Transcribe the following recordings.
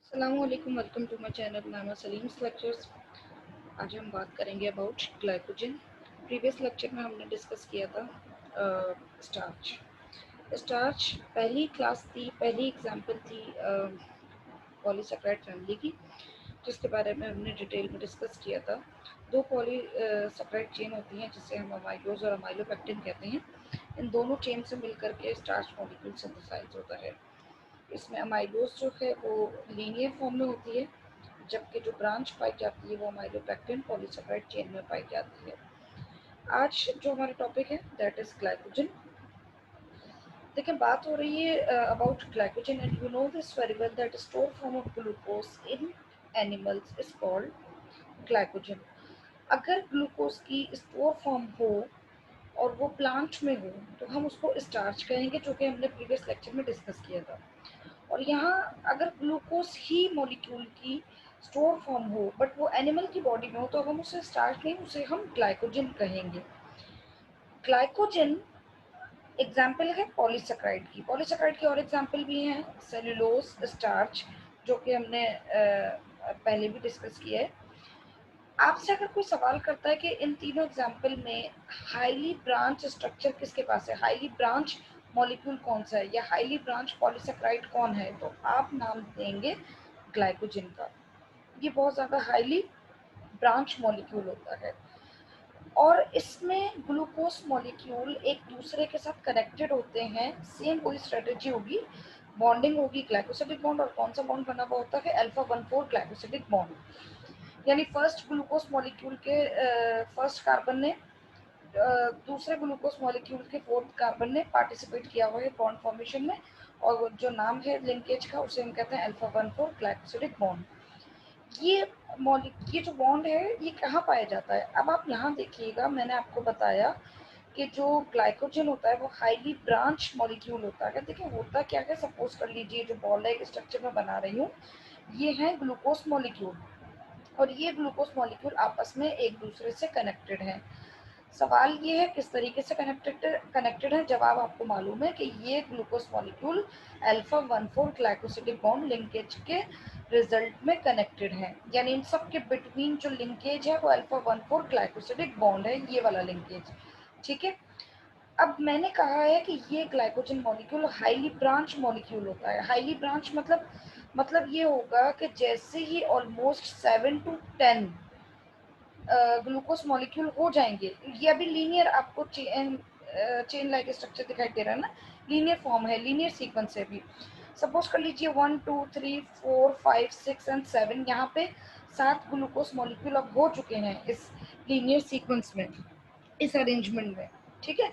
अस्सलामुअलैकुम, welcome to my channel नामा Salim's lectures. आज हम बात करेंगे अबाउट ग्लाइकोजन। प्रीवियस लेक्चर में हमने डिस्कस किया था स्टार्च। स्टार्च पहली क्लास थी, पहली एग्जांपल थी पॉलीसैकेराइड फैमिली की, जिसके बारे में हमने डिटेल में डिस्कस किया था। दो पॉलीसैकेराइड चेन होती हैं जिसे हम अमाइलोज और अमाइलोपेक्टिन कहते हैं। इन दोनों चेन से मिलकर के स्टार्च मॉलिक्यूल सिंथेसाइज होता है। इसमें अमाइलोज जो है वो लीनियर फॉर्म में होती है, जबकि जो ब्रांच पाई जाती है वो अमाइलोपेक्टिन पॉलीसैकेराइड चेन में पाई जाती है। आज जो हमारा टॉपिक है दैट इज ग्लाइकोजन। देखिए, बात हो रही है about glycogen and you know this very well that store form of glucose in animals is called glycogen. अगर ग्लूकोज की स्टोर फॉर्म हो और वो प्लांट में हो तो हम उसको स्टार्च कहेंगे, जो कि हमने प्रीवियस लेक्चर में डिस्कस किया था। और यहाँ अगर ग्लूकोज ही मॉलिक्यूल की स्टोर फॉर्म हो बट वो एनिमल की बॉडी में हो तो अब हम उसे स्टार्च नहीं, उसे हम ग्लाइकोजन कहेंगे। ग्लाइकोजन एग्जाम्पल है पॉलीसेकेराइड की। पॉलीसेकेराइड की और एग्जाम्पल भी हैं, सेलुलोज, स्टार्च, जो कि हमने पहले भी डिस्कस किया है। आपसे अगर कोई सवाल करता है कि इन तीनों एग्जाम्पल में हाईली ब्रांच स्ट्रक्चर किसके पास है, हाईली ब्रांच मॉलिक्यूल कौन सा है या हाईली ब्रांच पॉलीसेकेराइड कौन है, तो आप नाम देंगे ग्लाइकोजन का। ये बहुत ज़्यादा हाईली ब्रांच मॉलिक्यूल होता है और इसमें ग्लूकोज मॉलिक्यूल एक दूसरे के साथ कनेक्टेड होते हैं। सेम वही स्ट्रेटेजी होगी, बॉन्डिंग होगी ग्लाइकोसिडिक बॉन्ड। और कौन सा बॉन्ड बना हुआ होता है, अल्फा 1,4 ग्लाइकोसिडिक बॉन्ड। यानी फर्स्ट ग्लूकोज मॉलिक्यूल के फर्स्ट कार्बन ने दूसरे ग्लूकोज मॉलिक्यूल के फोर्थ कार्बन ने पार्टिसिपेट किया हुआ है बॉन्ड फॉर्मेशन में, और जो नाम है लिंकेज का उसे हम कहते हैं अल्फा 1,4 ग्लाइकोसिडिक बॉन्ड। ये ये जो बॉन्ड है ये कहाँ पाया जाता है, अब आप यहाँ देखिएगा। मैंने आपको बताया कि जो ग्लाइकोजन होता है वो हाईली ब्रांच मॉलिक्यूल होता है। देखिए होता क्या है, सपोज कर लीजिए जो बॉल लाइक स्ट्रक्चर में बना रही हूँ, ये है ग्लूकोज मॉलिक्यूल और ये ग्लूकोज मॉलिक्यूल आपस में एक दूसरे से कनेक्टेड है। सवाल ये है किस तरीके से कनेक्टेड है। जवाब आपको मालूम है कि ये glucose molecule alpha 1,4 glycosidic bond linkage के रिजल्ट में कनेक्टेड है। यानी इन सब के बिटवीन जो लिंकेज है वो अल्फा 1,4 ग्लाइकोसिडिक बॉन्ड है, ये वाला लिंकेज। ठीक है, अब मैंने कहा है कि ये glycogen molecule highly branch molecule होता है। हाईली ब्रांच मतलब ये होगा कि जैसे ही ऑलमोस्ट 7 to 10 ग्लूकोज मॉलिक्यूल हो जाएंगे। ये अभी लीनियर आपको चेन लाइक स्ट्रक्चर दिखाई दे रहा है ना, लीनियर फॉर्म है, लीनियर सीक्वेंस है। भी सपोज कर लीजिए 1 2 3 4 5 6 एंड 7, यहाँ पे 7 ग्लूकोज मॉलिक्यूल अब हो चुके हैं इस लीनियर सीक्वेंस में, इस अरेंजमेंट में। ठीक है,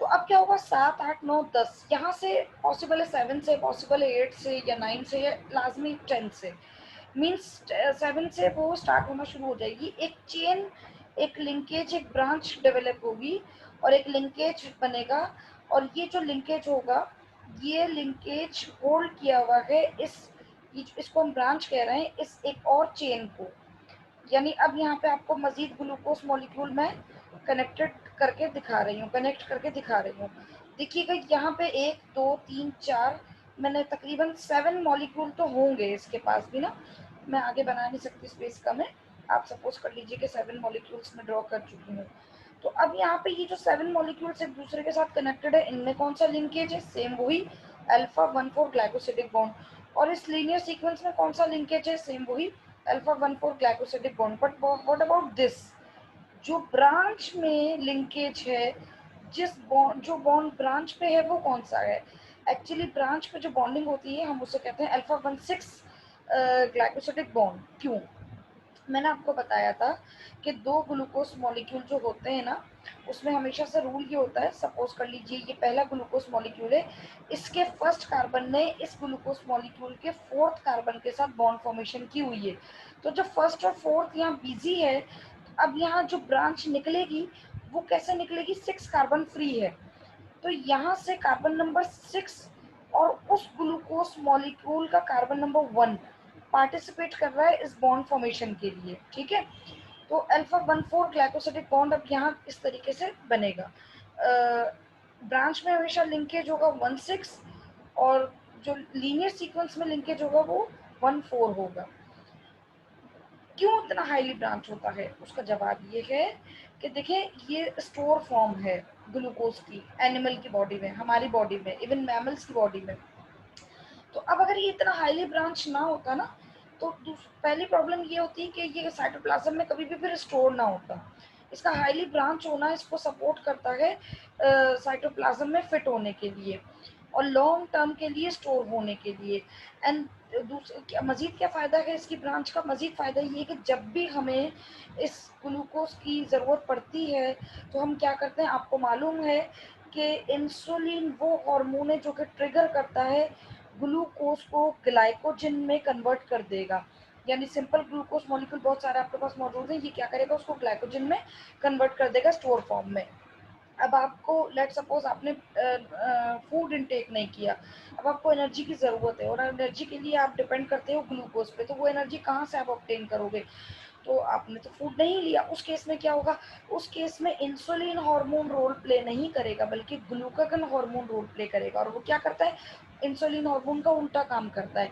तो अब क्या होगा, 7 8 9 10, यहाँ से पॉसिबल है 7 से, पॉसिबल है 8 से या 9 से या लाजमी 10 से। मीन्स 7 से वो स्टार्ट होना शुरू हो जाएगी, एक चेन, एक लिंकेज, एक ब्रांच डेवलप होगी और एक लिंकेज बनेगा। और ये जो लिंकेज होगा, ये लिंकेज होल्ड किया हुआ है इसको हम ब्रांच कह रहे हैं, इस एक और चेन को। यानी अब यहाँ पे आपको मजीद ग्लूकोज मॉलिक्यूल में कनेक्टेड करके दिखा रही हूँ, कनेक्ट करके दिखा रही हूँ। देखिएगा यहाँ पे 1 2 3 4, मैंने तकरीबन 7 मॉलिक्यूल तो होंगे इसके पास भी ना, मैं आगे बना नहीं सकती, स्पेस कम है। आप सपोज कर लीजिए कि 7 मॉलिक्यूल्स में ड्रॉ कर चुकी हूँ। तो अब यहाँ पे ये जो 7 मॉलिक्यूल्स एक दूसरे के साथ कनेक्टेड है, इनमें कौन सा लिंकेज है, सेम वही अल्फा 1,4 ग्लाइकोसिडिक बॉन्ड। और इस लीनियर सीक्वेंस में कौन सा लिंकेज है, सेम वही alpha 1,4 glycosidic bond. But what about this, जो ब्रांच में लिंकेज है, जो बॉन्ड ब्रांच पे है वो कौन सा है। एक्चुअली ब्रांच पे जो बॉन्डिंग होती है हम उसे कहते हैं अल्फा 1,6 ग्लाइकोसिडिक बॉन्ड। क्यों, मैंने आपको बताया था कि दो ग्लूकोज मॉलिक्यूल जो होते हैं ना, उसमें हमेशा से रूल ये होता है। सपोज कर लीजिए ये पहला ग्लूकोज मॉलिक्यूल है, इसके फर्स्ट कार्बन ने इस ग्लूकोज मॉलिक्यूल के फोर्थ कार्बन के साथ बॉन्ड फॉर्मेशन की हुई है। तो जब फर्स्ट और फोर्थ यहाँ बिजी है, अब यहाँ जो ब्रांच निकलेगी वो कैसे निकलेगी, 6 कार्बन फ्री है। तो यहाँ से कार्बन नंबर 6 और उस ग्लूकोज मॉलिक्यूल का कार्बन नंबर 1 पार्टिसिपेट कर रहा है इस बॉन्ड फॉर्मेशन के लिए। ठीक है, तो अल्फा 1,4 ग्लाइकोसिडिक बॉन्ड अब यहाँ इस तरीके से बनेगा। ब्रांच में हमेशा लिंकेज होगा 1,6 और जो लीनियर सीक्वेंस में लिंकेज होगा वो 1,4 होगा। क्यों इतना हाईली ब्रांच होता है? उसका जवाब ये है कि देखिए ये स्टोर फॉर्म है ग्लूकोज की एनिमल की बॉडी में, हमारी बॉडी में, इवन मैमल्स की बॉडी में। तो अब अगर ये इतना हाईली ब्रांच ना होता ना, तो पहली प्रॉब्लम ये होती कि ये साइटोप्लाज्म में कभी भी फिर स्टोर ना होता। इसका हाईली ब्रांच होना इसको सपोर्ट करता है साइटोप्लाज्म में फिट होने के लिए और लॉन्ग टर्म के लिए स्टोर होने के लिए। एंड दूसरा मजीद क्या फ़ायदा है इसकी ब्रांच का? मजीद फ़ायदा ये है कि जब भी हमें इस ग्लूकोज की ज़रूरत पड़ती है तो हम क्या करते हैं, आपको मालूम है कि इंसुलिन वो हार्मोन है जो कि ट्रिगर करता है ग्लूकोज को ग्लाइकोजन में कन्वर्ट कर देगा। यानी सिंपल ग्लूकोज मॉलिक्यूल बहुत सारा आपके पास मौजूद है, ये क्या करेगा, उसको ग्लाइकोजन में कन्वर्ट कर देगा स्टोर फॉर्म में। अब आपको लेट सपोज आपने फूड इनटेक नहीं किया, अब आपको एनर्जी की ज़रूरत है और एनर्जी के लिए आप डिपेंड करते हो ग्लूकोज पे, तो वो एनर्जी कहाँ से आप ऑब्टेन करोगे? तो आपने तो फूड नहीं लिया। उस केस में क्या होगा? उस केस में इंसुलिन हार्मोन रोल प्ले नहीं करेगा बल्कि ग्लूकागन हार्मोन रोल प्ले करेगा। और वो क्या करता है? इंसुलिन हार्मोन का उल्टा काम करता है।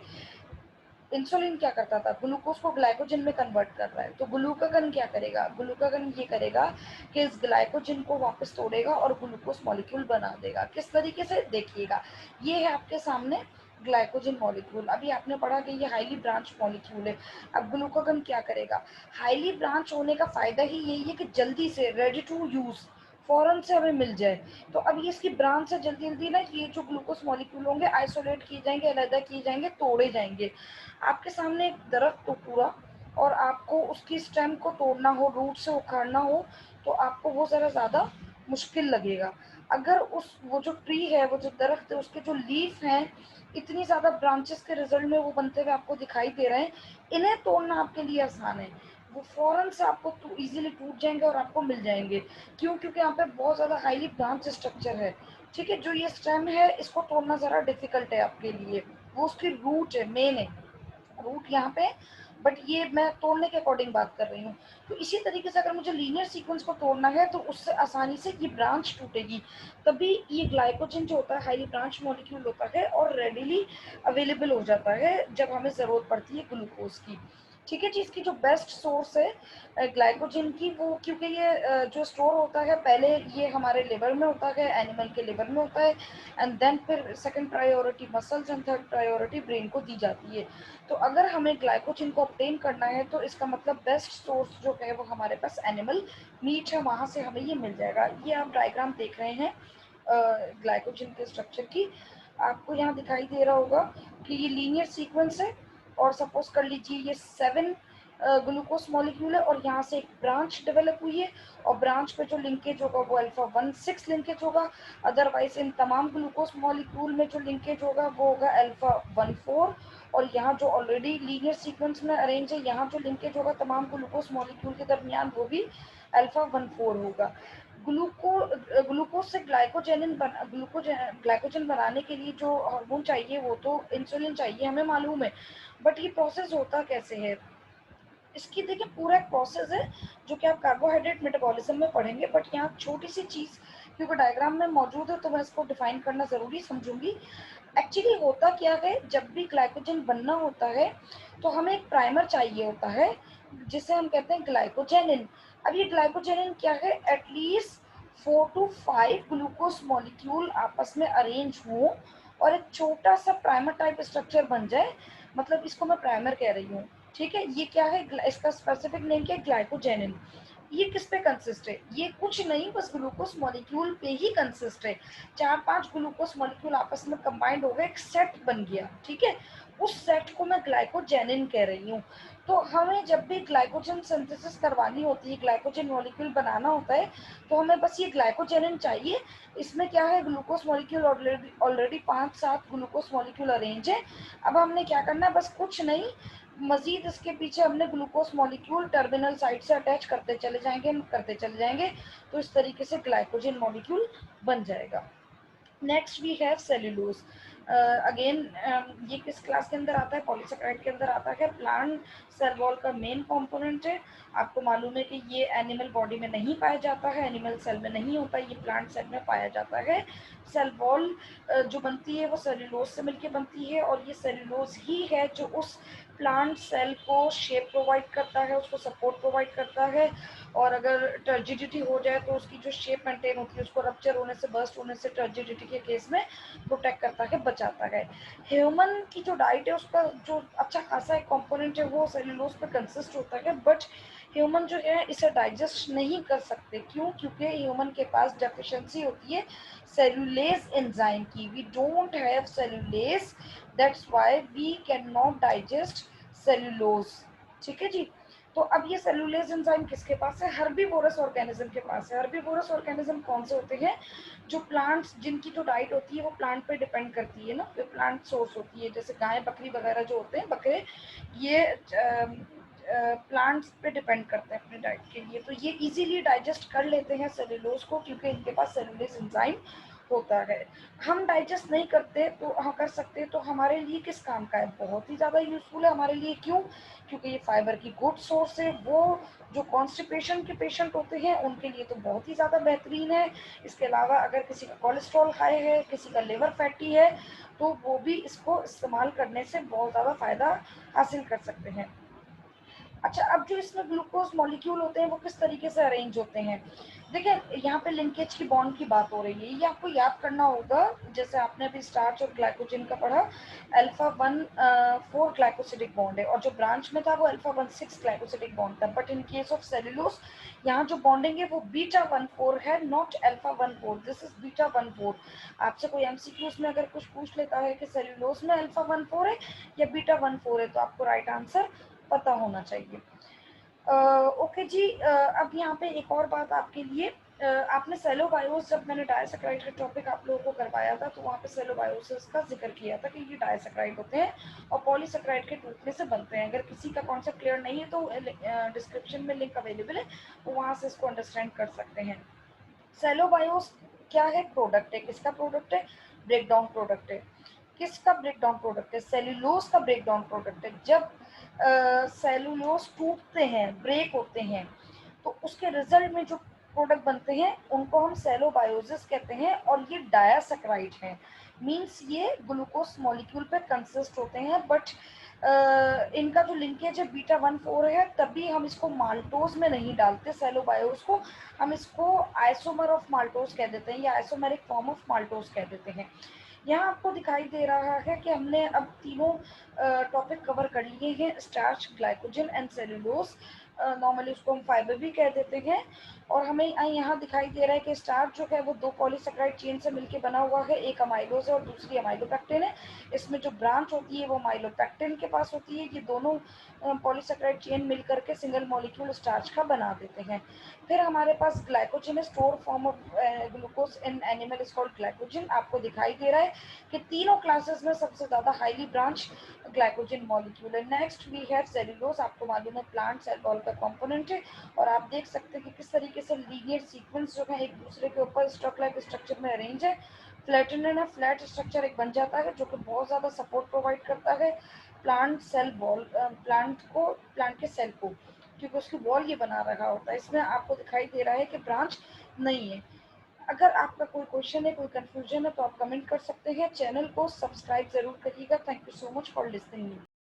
इंसुलिन क्या करता था? ग्लूकोज को ग्लाइकोजन में कन्वर्ट कर रहा है। तो ग्लूकागन क्या करेगा? ग्लूकागन ये करेगा कि इस ग्लाइकोजन को वापस तोड़ेगा और ग्लूकोज मॉलिक्यूल बना देगा। किस तरीके से? देखिएगा, ये है आपके सामने ग्लाइकोजन मॉलिक्यूल। अभी आपने पढ़ा कि ये हाईली ब्रांच मॉलिक्यूल है। अब ग्लूकागन क्या करेगा? हाईली ब्रांच होने का फायदा ही यही है कि जल्दी से रेडी टू यूज फौरन से हमें मिल जाए। तो अब ये इसकी ब्रांच से जल्दी जल्दी ना ये जो ग्लूकोज मॉलिक्यूल होंगे आइसोलेट किए जाएंगे, अलग किए जाएंगे, तोड़े जाएंगे। आपके सामने एक दरख्त हो पूरा और आपको उसकी स्टेम को तोड़ना हो, रूट से उखाड़ना हो, तो आपको वो ज़रा ज़्यादा मुश्किल लगेगा। अगर उस वो जो ट्री है, वो जो दरख्त है, उसके जो लीफ हैं इतनी ज़्यादा ब्रांचेस के रिजल्ट में वो बनते हुए आपको दिखाई दे रहे हैं, इन्हें तोड़ना आपके लिए आसान है। वो फ़ौरन से आपको ईजिली टूट जाएंगे और आपको मिल जाएंगे। क्यों? क्योंकि यहाँ पे बहुत ज़्यादा हाईली ब्रांच स्ट्रक्चर है। ठीक है, जो ये स्टेम है इसको तोड़ना ज़रा डिफिकल्ट है आपके लिए। वो उसकी रूट है, मेन है रूट यहाँ पे, बट ये मैं तोड़ने के अकॉर्डिंग बात कर रही हूँ। तो इसी तरीके से अगर मुझे लीनियर सीक्वेंस को तोड़ना है तो उससे आसानी से ये ब्रांच टूटेगी, तभी ये ग्लाइकोजन जो होता है हाईली ब्रांच मॉलिक्यूल होता है और रेडिली अवेलेबल हो जाता है जब हमें ज़रूरत पड़ती है ग्लूकोज की। ठीक है जी, इसकी जो बेस्ट सोर्स है ग्लाइकोजन की, वो क्योंकि ये जो स्टोर होता है पहले ये हमारे लिवर में होता है, एनिमल के लिवर में होता है, एंड देन फिर second priority muscles and third priority brain को दी जाती है। तो अगर हमें ग्लाइकोजन को ऑब्टेन करना है तो इसका मतलब बेस्ट सोर्स जो है वो हमारे पास एनिमल मीट है, वहाँ से हमें ये मिल जाएगा। ये आप डायग्राम देख रहे हैं ग्लाइकोजन के स्ट्रक्चर की, आपको यहाँ दिखाई दे रहा होगा कि ये लीनियर सीक्वेंस है और सपोज कर लीजिए ये 7 ग्लूकोज मॉलिक्यूल है और यहाँ से एक ब्रांच डेवलप हुई है और ब्रांच पे जो लिंकेज होगा वो अल्फा 1,6 लिंकेज होगा। अदरवाइज इन तमाम ग्लूकोज मॉलिक्यूल में जो लिंकेज होगा वो होगा अल्फा 1,4। और यहाँ जो ऑलरेडी लीनियर सीक्वेंस में अरेंज है, यहाँ जो लिंकेज होगा तमाम ग्लूकोज मॉलिक्यूल के दरमियान वो भी अल्फा 1,4 होगा। ग्लूकोज से ग्लाइकोजन बनाने के लिए जो हार्मोन चाहिए वो तो इंसुलिन चाहिए, हमें मालूम है। बट ये प्रोसेस होता कैसे है? इसकी देखिए पूरा एक प्रोसेस है जो कि आप कार्बोहाइड्रेट मेटाबॉलिज्म में पढ़ेंगे, बट यहाँ छोटी सी चीज़ क्योंकि डायग्राम में मौजूद है तो मैं इसको डिफाइन करना ज़रूरी समझूंगी। एक्चुअली होता क्या है, जब भी ग्लाइकोजन बनना होता है तो हमें एक प्राइमर चाहिए होता है जिसे हम कहते हैं ग्लाइकोजेनिन। अब ये ग्लाइकोजेनिन क्या है? एटलीस्ट 4 to 5 ग्लूकोज मॉलिक्यूल आपस में अरेंज हो और एक छोटा सा प्राइमर टाइप स्ट्रक्चर बन जाए, मतलब इसको मैं प्राइमर कह रही हूँ। ठीक है, ये क्या है? इसका स्पेसिफिक नेम क्या है? ग्लाइकोजेनिन। ये किस पे कंसिस्ट है? ये कुछ नहीं, बस ग्लूकोज मॉलिक्यूल पे ही कंसिस्ट है। 4-5 ग्लूकोज मॉलिक्यूल आपस में कंबाइंड हो गए, एक सेट बन गया। ठीक है, उस सेट को मैं ग्लाइकोजेनिन कह रही हूँ। तो हमें जब भी ग्लाइकोजन सिंथेसिस करवानी होती है, ग्लाइकोजन मॉलिक्यूल बनाना होता है, तो हमें बस ये ग्लाइकोजेनिन चाहिए। इसमें क्या है? Glucose molecule already 5-7 glucose molecule arrange है। अब हमने क्या करना है? बस कुछ नहीं, मजीद इसके पीछे हमने ग्लूकोज मॉलिक्यूल टर्मिनल साइड से अटैच करते चले जाएंगे, तो इस तरीके से ग्लाइकोजन मॉलिक्यूल बन जाएगा। Next we have cellulose. Again ये किस क्लास के अंदर आता है, पॉलीसेकेराइड के अंदर आता है। प्लांट सेल वॉल का मेन कंपोनेंट है। आपको मालूम है कि ये एनिमल बॉडी में नहीं पाया जाता है, एनिमल सेल में नहीं होता, ये प्लांट सेल में पाया जाता है। सेल वॉल जो बनती है वो सेल्यूलोज से मिलकर बनती है, और ये सेल्यूलोज ही है जो उस प्लांट सेल को शेप प्रोवाइड करता है, उसको सपोर्ट प्रोवाइड करता है। और अगर टर्जिडिटी हो जाए तो उसकी जो शेप मेंटेन होती है उसको रप्चर होने से, बर्स्ट होने से टर्जिडिटी के केस में प्रोटेक्ट करता है, बचाता है। ह्यूमन की जो डाइट है उसका जो अच्छा खासा एक कंपोनेंट है वो सेल्यूलोज पे कंसिस्ट होता है, बट ह्यूमन जो है इसे डाइजेस्ट नहीं कर सकते। क्यों? क्योंकि ह्यूमन के पास डेफिशिएंसी होती है सेल्यूलेज एंजाइम की। We don't have cellulase, that's why we can not digest cellulose. ठीक है जी। तो अब ये सेल्यूलेज एंजाइम किसके पास है? हर्बीवोरस ऑर्गेनिज्म के पास है। हर्बीवोरस ऑर्गेनिज्म कौन से होते हैं? जो प्लांट्स, जिनकी जो डाइट होती है वो प्लांट पे डिपेंड करती है ना, जो प्लांट सोर्स होती है, जैसे गाय बकरी वगैरह जो होते हैं, बकरे, ये प्लांट्स पे डिपेंड करते हैं अपने डाइट के लिए। तो ये इजीली डाइजेस्ट कर लेते हैं सेल्यूलोज को, क्योंकि इनके पास सेल्यूलेज एंजाइम होता है। हम डाइजेस्ट नहीं करते तो हम कर सकते, तो हमारे लिए किस काम का है? बहुत ही ज़्यादा यूजफुल है हमारे लिए। क्यों? क्योंकि ये फाइबर की गुड सोर्स है। वो जो कॉन्स्टिपेशन के पेशेंट होते हैं उनके लिए तो बहुत ही ज़्यादा बेहतरीन है। इसके अलावा अगर किसी का कोलेस्ट्रॉल हाई है, किसी का लिवर फैटी है, तो वो भी इसको इस्तेमाल करने से बहुत ज़्यादा फ़ायदा हासिल कर सकते हैं। अच्छा, अब जो इसमें ग्लूकोज मॉलिक्यूल होते हैं वो किस तरीके से अरेंज होते हैं? देखिए, यहाँ पे लिंकेज की बॉन्ड की बात हो रही है, ये आपको याद करना होगा। जैसे आपने अभी स्टार्च और ग्लाइकोजन का पढ़ा, अल्फा 1 4 ग्लाइकोसिडिक बॉन्ड है, और जो ब्रांच में था वो अल्फा 1 6 ग्लाइकोसिडिक बॉन्ड था। But in case of cellulose, यहाँ जो बॉन्डिंग है वो बीटा 1 4 है, not alpha 1 4। This is beta 1 4। आपसे कोई एमसीक्यूज में अगर कुछ पूछ लेता है कि सेल्यूलोज में अल्फा 1 4 है या बीटा 1 4 है, तो आपको राइट आंसर पता होना चाहिए। ओके जी। अब यहाँ पे एक और बात आपके लिए, आपने सेलोबायोस, जब मैंने डायसेक्राइड का टॉपिक आप लोगों को करवाया था तो वहाँ पे सेलोबायोसिस का जिक्र किया था कि ये डायसेक्राइड होते हैं और पॉलीसेक्राइड के टूटने से बनते हैं। अगर किसी का कॉन्सेप्ट क्लियर नहीं है तो डिस्क्रिप्शन में लिंक अवेलेबल है, तो वहाँ से इसको अंडरस्टैंड कर सकते हैं। सेलोबायोस क्या है? प्रोडक्ट है। किसका प्रोडक्ट है? ब्रेकडाउन प्रोडक्ट है। किसका ब्रेकडाउन प्रोडक्ट है? सेल्यूलोज का ब्रेकडाउन प्रोडक्ट है। जब सेल्यूलोज टूटते हैं, ब्रेक होते हैं, तो उसके रिजल्ट में जो प्रोडक्ट बनते हैं उनको हम सेलोबायोसिस कहते हैं, और ये डायासेक्राइड हैं। मींस ये ग्लूकोज मॉलिक्यूल पे कंसिस्ट होते हैं, बट इनका जो लिंकेज है बीटा 1 4 है, तभी हम इसको माल्टोज में नहीं डालते सेलोबायोस को, हम इसको आइसोमर ऑफ माल्टोज कह देते हैं या आइसोमेरिक फॉर्म ऑफ माल्टोज कह देते हैं। यहाँ आपको दिखाई दे रहा है कि हमने अब तीनों टॉपिक कवर कर लिए हैं, starch, glycogen and cellulose. Normally उसको हम फाइबर भी कह देते हैं। और हमें यहाँ दिखाई दे रहा है कि स्टार्च जो है वो 2 पॉलीसेकेराइड चेन से मिलकर बना हुआ है, एक अमाइलोज है और दूसरी अमाइलोपेक्टिन है। इसमें जो ब्रांच होती है वो माइलोपेक्टिन के पास होती है। ये दोनों पॉलीसेकेराइड चेन मिलकर के सिंगल मॉलिक्यूल स्टार्च का बना देते हैं। फिर हमारे पास ग्लाइकोजन है, store form of glucose in animal is called glycogen. आपको दिखाई दे रहा है कि तीनों क्लासेस में सबसे ज्यादा हाईली ब्रांच ग्लाइकोजन मॉलिक्यूल है। Next we have cellulose. आपको मालूम है प्लांट सेल वॉल का कंपोनेंट है, और आप देख सकते हैं कि किस तरीके से लीनियर सीक्वेंस जो है एक दूसरे के ऊपर स्टॉक लाइक स्ट्रक्चर में अरेंज है। फ्लैटेनेड है, फ्लैट स्ट्रक्चर एक बन जाता है जो कि बहुत ज्यादा सपोर्ट प्रोवाइड करता है प्लांट सेल वॉल, प्लांट के सेल को, क्योंकि उसकी वॉल ये बना रहा होता है। इसमें आपको दिखाई दे रहा है कि ब्रांच नहीं है। अगर आपका कोई क्वेश्चन है, कोई कंफ्यूजन है, तो आप कमेंट कर सकते हैं। चैनल को सब्सक्राइब जरूर करिएगा। Thank you so much for listening.